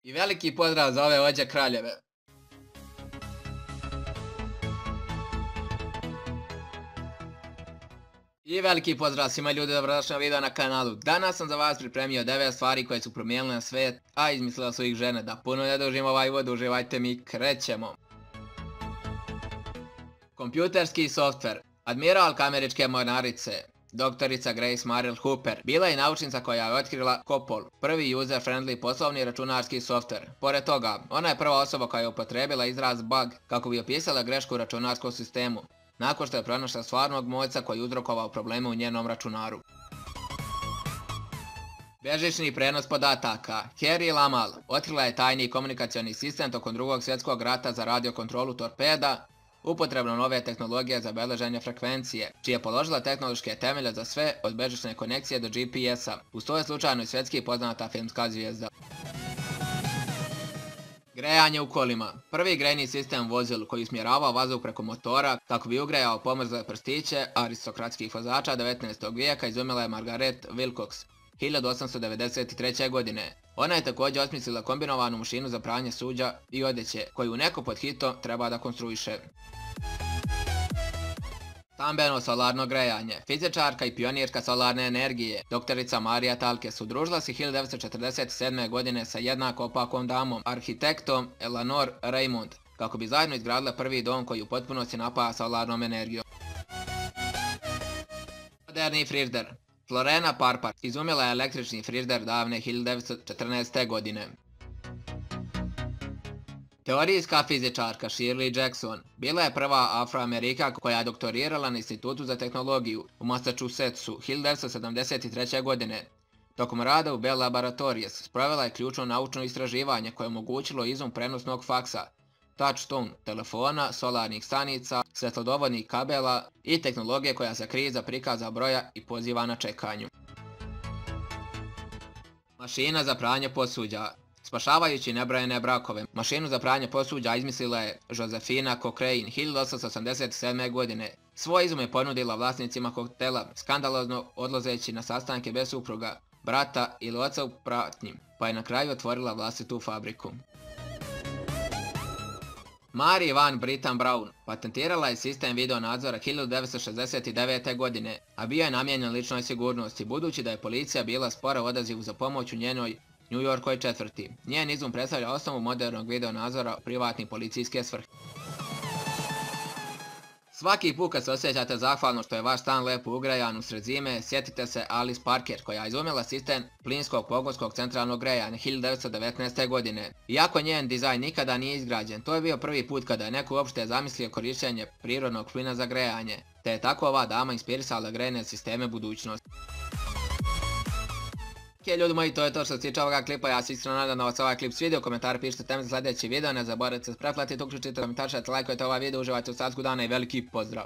I veliki pozdrav za ove ođe kraljeve. I veliki pozdrav svima ljudi, dobrodošli na video na kanalu. Danas sam za vas pripremio 9 stvari koje su promijenile svijet, a izmislila su ih žene. Da puno ne dužim ovaj uvod, uživajte mi, krećemo. Kompjuterski softver. Admiralka američke mornarice, doktorica Grace Mariel Hooper, bila je naučnica koja je otkrila COBOL, prvi user-friendly poslovni računarski softver. Pored toga, ona je prva osoba koja je upotrijebila izraz bug kako bi opisala grešku u računarskom sistemu, nakon što je pronašla stvarnog moćca koji je uzrokovao probleme u njenom računaru. Bežični prenos podataka. Harry Lamal otkrila je tajni komunikacioni sistem tokom Drugog svjetskog rata za radiokontrolu torpeda, upotrebom nove tehnologije za beleženje frekvencije, čije je položila tehnološke temelje za sve od bežične konekcije do GPS-a. Uz to je slučajno i svjetski poznata filmska zvijezda. Grejanje u kolima. Prvi grejni sistem u vozilu koji usmjeravao vazduh preko motora kako bi ugrejao pomrzle prstiće aristokratskih vozača 19. vijeka izumila je Margaret Wilcox 1893. godine. Ona je također osmislila kombinovanu mašinu za pranje suđa i odjeće, koju neko pod hitom treba da konstruiše. Stambeno solarno grejanje. Fizičarka i pionirka solarne energije, doktorica Marija Talkes, udružila se 1947. godine sa jednako opakom damom, arhitektom Eleanor Raymond, kako bi zajedno izgradila prvi dom koji u potpunosti napaja solarnom energijom. Moderni frižider. Florena Parpar izumila je električni frižider davne 1914. godine. Teorijska fizičarka Shirley Jackson bila je prva Afroamerika koja je doktorirala na Institutu za tehnologiju u Massachusettsu 1973. godine. Tokom rada u Bell Laboratories sprovela je ključno naučno istraživanje koje je omogućilo izum prenosnog faksa, touchtone telefona, solarnih stanica, svjetlodovodnih kabela i tehnologije koja se krije iza prikaza broja i poziva na čekanju. Mašina za pranje posuđa. Spašavajući nebrojene brakove, mašinu za pranje posuđa izmislila je Josephina Cochrane 1887. godine. Svoj izum je ponudila vlasnicima hotela, skandalozno odlazeći na sastanke bez supruga, brata ili oca u pratnji, pa je na kraju otvorila vlastitu fabriku. Marie Van Brittan Brown patentirala je sistem video nadzora 1969. godine, a bio je namijenjen ličnoj sigurnosti, budući da je policija bila spora u odazivu za pomoć u njenoj New Yorkoj četvrti. Njen izum predstavlja osnovu modernog video nadzora u privatni policijske svrhe. Svaki put kad se osjećate zahvalno što je vaš stan lepo ugrejan usred zime, sjetite se Alice Parker koja je izumila sistem plinskog pogonskog centralnog grejanja 1919. godine. Iako njen dizajn nikada nije izgrađen, to je bio prvi put kada je neko uopšte zamislio korištenje prirodnog plina za grejanje, te je tako ova dama inspirisala grejne sisteme budućnosti. Ljudi moji, to je to što se tiče ovoga klipa, ja se iskreno nadam da vas ovaj klip svidio, u komentari pišite teme za sljedeći video, ne zaboravite se pretplatiti, uključite komentar, šaljete, lajkujte ovaj video, uživajte u ostatku dana i veliki pozdrav!